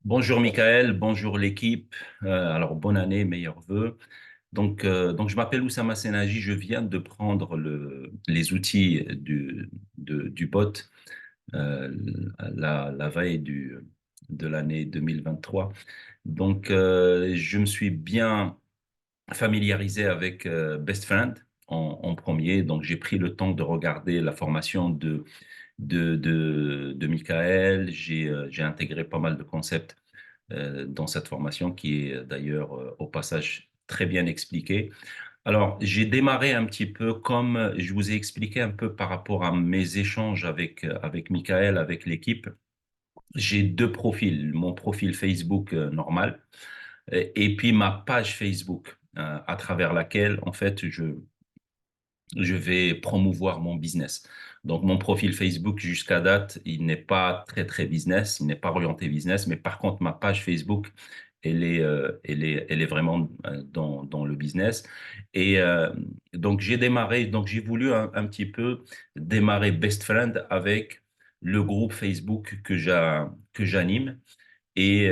Bonjour Michael, bonjour l'équipe. Alors bonne année, meilleurs vœux. Donc je m'appelle Oussama Senaji, je viens de prendre les outils du bot euh, la veille de l'année 2023. Je me suis bien familiarisé avec Best Friend en premier. Donc j'ai pris le temps de regarder la formation de Michael. J'ai intégré pas mal de concepts dans cette formation qui est d'ailleurs au passage très bien expliquée. Alors, j'ai démarré un petit peu comme je vous ai expliqué un peu par rapport à mes échanges avec Michael, avec l'équipe. J'ai deux profils, mon profil Facebook normal et puis ma page Facebook à travers laquelle, en fait, je vais promouvoir mon business. Donc, mon profil Facebook jusqu'à date, il n'est pas très business, il n'est pas orienté business, mais par contre, ma page Facebook, elle est vraiment dans le business. Et donc, j'ai voulu un petit peu démarrer Best Friend avec le groupe Facebook que j'anime. Et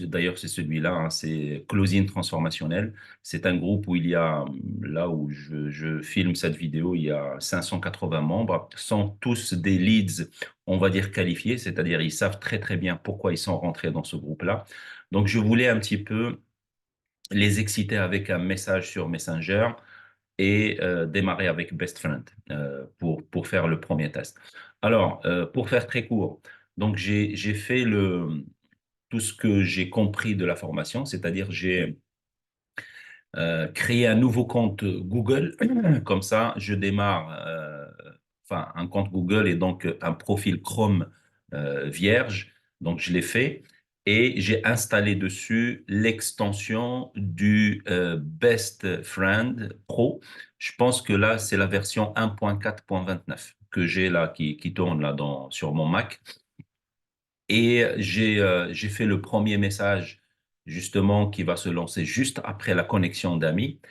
d'ailleurs, c'est celui-là, hein, c'est Closing Transformationnel. C'est un groupe où il y a, là où je filme cette vidéo, il y a 580 membres, sont tous des leads, on va dire qualifiés, c'est-à-dire ils savent très bien pourquoi ils sont rentrés dans ce groupe-là. Donc, je voulais un petit peu les exciter avec un message sur Messenger et démarrer avec Best Friend pour faire le premier test. Alors, pour faire très court, donc j'ai fait tout ce que j'ai compris de la formation, c'est-à-dire j'ai créé un nouveau compte Google. Comme ça, je démarre enfin un compte Google et donc un profil Chrome vierge. Donc je l'ai fait et j'ai installé dessus l'extension du Best Friend Pro. Je pense que là, c'est la version 1.4.29 que j'ai là qui tourne là sur mon Mac. Et j'ai fait le premier message, justement, qui va se lancer juste après la connexion d'amis.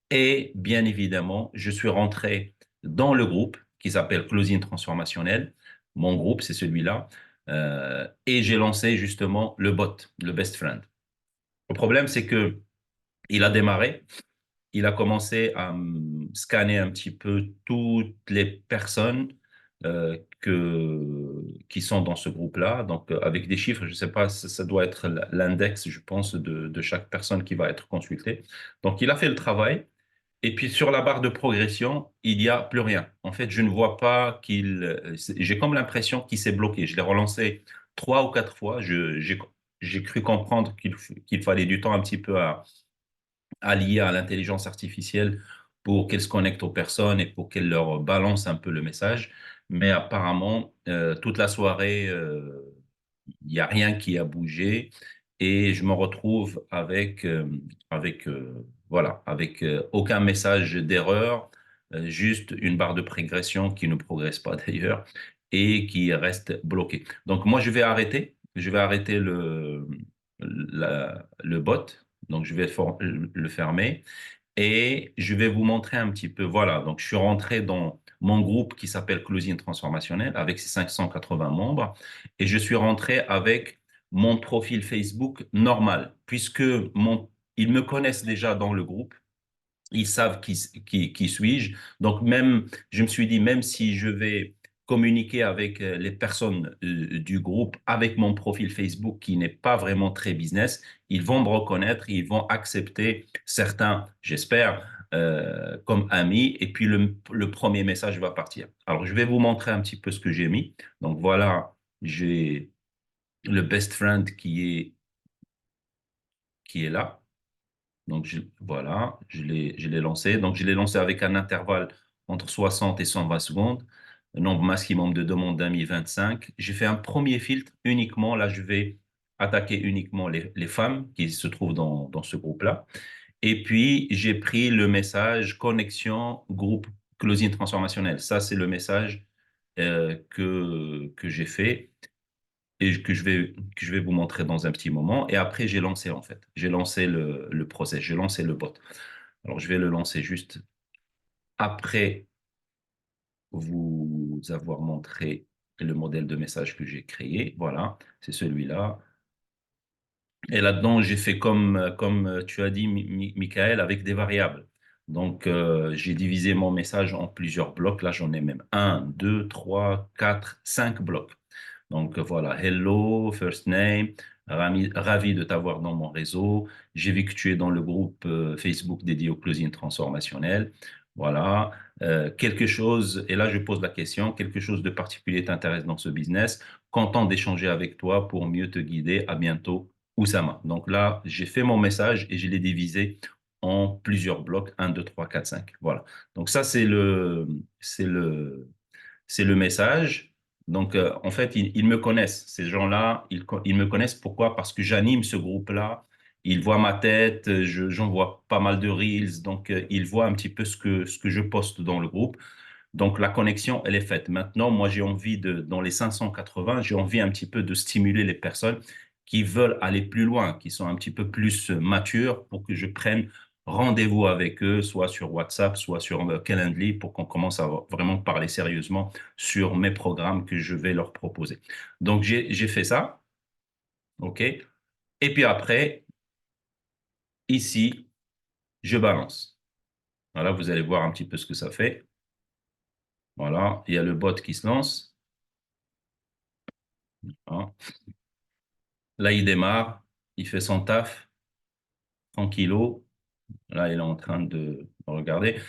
Et bien évidemment, je suis rentré dans le groupe qui s'appelle Closing Transformationnel. Mon groupe, c'est celui-là. Et j'ai lancé justement le bot, le Best Friend. Le problème, c'est que il a démarré, il a commencé à scanner un petit peu toutes les personnes qui sont dans ce groupe-là. Donc, avec des chiffres, je ne sais pas, ça doit être l'index, je pense, de chaque personne qui va être consultée. Donc, il a fait le travail. Et puis, sur la barre de progression, il n'y a plus rien. En fait, je ne vois pas j'ai comme l'impression qu'il s'est bloqué. Je l'ai relancé 3 ou 4 fois. J'ai cru comprendre qu'il fallait du temps un petit peu allié à l'intelligence artificielle pour qu'elle se connecte aux personnes et pour qu'elle leur balance un peu le message. Mais apparemment, toute la soirée, il n'y a rien qui a bougé et je me retrouve avec aucun message d'erreur, juste une barre de progression qui ne progresse pas d'ailleurs et qui reste bloquée. Donc moi, je vais arrêter le bot, donc je vais le fermer et je vais vous montrer un petit peu. Voilà, donc je suis rentré dans mon groupe qui s'appelle Closing Transformationnel avec ses 580 membres et je suis rentré avec mon profil Facebook normal puisque ils me connaissent déjà dans le groupe. Ils savent qui suis-je. Donc même, je me suis dit, même si je vais communiquer avec les personnes du groupe avec mon profil Facebook qui n'est pas vraiment très business, ils vont me reconnaître, ils vont accepter certains, j'espère, comme amis. Et puis le premier message va partir. Alors je vais vous montrer un petit peu ce que j'ai mis. Donc voilà, j'ai le best friend qui est là. Donc, voilà, je l'ai lancé. Donc, je l'ai lancé avec un intervalle entre 60 et 120 secondes, un nombre maximum de demandes d'amis 25. J'ai fait un premier filtre uniquement. Là, je vais attaquer uniquement les femmes qui se trouvent dans ce groupe-là. Et puis, j'ai pris le message connexion groupe closing transformationnel. Ça, c'est le message que j'ai fait et que je vais vous montrer dans un petit moment. Et après, j'ai lancé en fait. J'ai lancé le process, j'ai lancé le bot. Alors, je vais le lancer juste après vous avoir montré le modèle de message que j'ai créé. Voilà, c'est celui-là. Et là-dedans, j'ai fait comme tu as dit, Michael, avec des variables. Donc, j'ai divisé mon message en plusieurs blocs. Là, j'en ai même un, deux, trois, quatre, cinq blocs. Donc voilà, hello, first name, ravi de t'avoir dans mon réseau. J'ai vu que tu es dans le groupe Facebook dédié au closing transformationnel. Voilà, quelque chose, et là je pose la question, quelque chose de particulier t'intéresse dans ce business. Content d'échanger avec toi pour mieux te guider. À bientôt, Oussama. Donc là, j'ai fait mon message et je l'ai divisé en plusieurs blocs, un, 2, 3, 4, 5. Voilà. Donc ça, c'est le, c'est le message. Donc, en fait, ils me connaissent. Ces gens-là, ils me connaissent. Pourquoi? Parce que j'anime ce groupe-là. Ils voient ma tête, j'envoie pas mal de reels. Donc, ils voient un petit peu ce que je poste dans le groupe. Donc, la connexion, elle est faite. Maintenant, moi, j'ai envie dans les 580, j'ai envie un petit peu de stimuler les personnes qui veulent aller plus loin, qui sont un petit peu plus matures pour que je prenne rendez-vous avec eux, soit sur WhatsApp, soit sur Calendly, pour qu'on commence à vraiment parler sérieusement sur mes programmes que je vais leur proposer. Donc, j'ai fait ça, OK? Et puis après, ici, je balance. Voilà, vous allez voir un petit peu ce que ça fait. Voilà, il y a le bot qui se lance. Voilà. Là, il démarre, il fait son taf, tranquillo. Là, il est en train de regarder.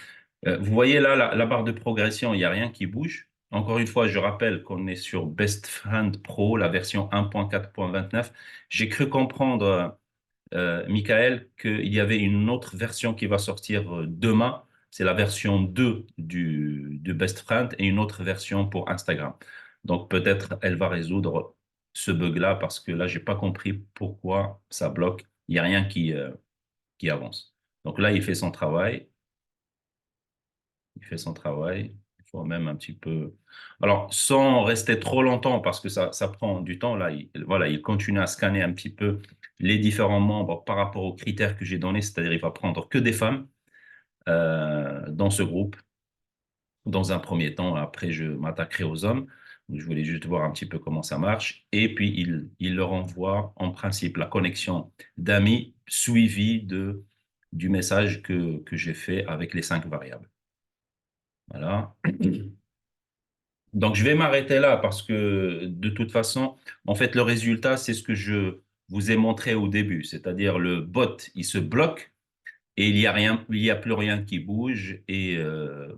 Vous voyez là, la barre de progression, il n'y a rien qui bouge. Encore une fois, je rappelle qu'on est sur Best Friend Pro, la version 1.4.29. J'ai cru comprendre, Michael, qu'il y avait une autre version qui va sortir demain. C'est la version 2 de Best Friend et une autre version pour Instagram. Donc peut-être elle va résoudre ce bug-là parce que là, j'ai pas compris pourquoi ça bloque. Il n'y a rien qui avance. Donc là, il fait son travail. Il fait son travail. Il faut même un petit peu. Alors, sans rester trop longtemps, parce que ça prend du temps, là, voilà, il continue à scanner un petit peu les différents membres par rapport aux critères que j'ai donnés, c'est-à-dire il va prendre que des femmes dans ce groupe, dans un premier temps. Après, je m'attaquerai aux hommes. Je voulais juste voir un petit peu comment ça marche. Et puis, il leur envoie en principe la connexion d'amis suivie du message que j'ai fait avec les cinq variables. Voilà. Donc, je vais m'arrêter là parce que de toute façon, en fait, le résultat, c'est ce que je vous ai montré au début, c'est-à-dire le bot, il se bloque et il y a rien, il y a plus rien qui bouge et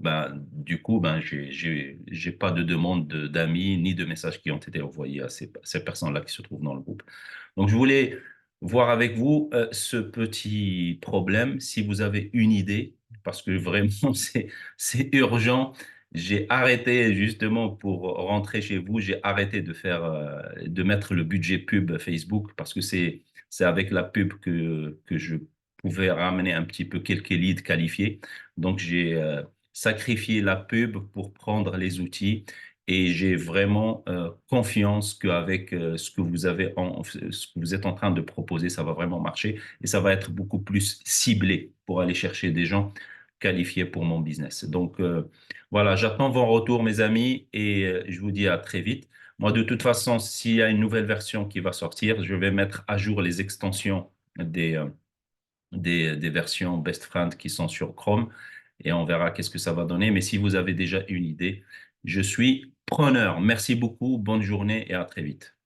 ben, du coup, ben, j'ai pas de demande d'amis ni de messages qui ont été envoyés à ces personnes-là qui se trouvent dans le groupe. Donc, je voulais voir avec vous ce petit problème, si vous avez une idée, parce que vraiment, c'est urgent. J'ai arrêté justement pour rentrer chez vous, j'ai arrêté de mettre le budget pub Facebook parce que c'est avec la pub que je pouvais ramener un petit peu quelques leads qualifiés. Donc, j'ai sacrifié la pub pour prendre les outils et j'ai vraiment confiance qu'avec ce que vous avez ce que vous êtes en train de proposer, ça va vraiment marcher et ça va être beaucoup plus ciblé pour aller chercher des gens qualifiés pour mon business. Donc voilà, j'attends vos retours, mes amis, et je vous dis à très vite. Moi, de toute façon, s'il y a une nouvelle version qui va sortir, je vais mettre à jour les extensions des versions Best Friend qui sont sur Chrome et on verra qu'est-ce que ça va donner. Mais si vous avez déjà une idée, je suis preneur. Merci beaucoup, bonne journée et à très vite.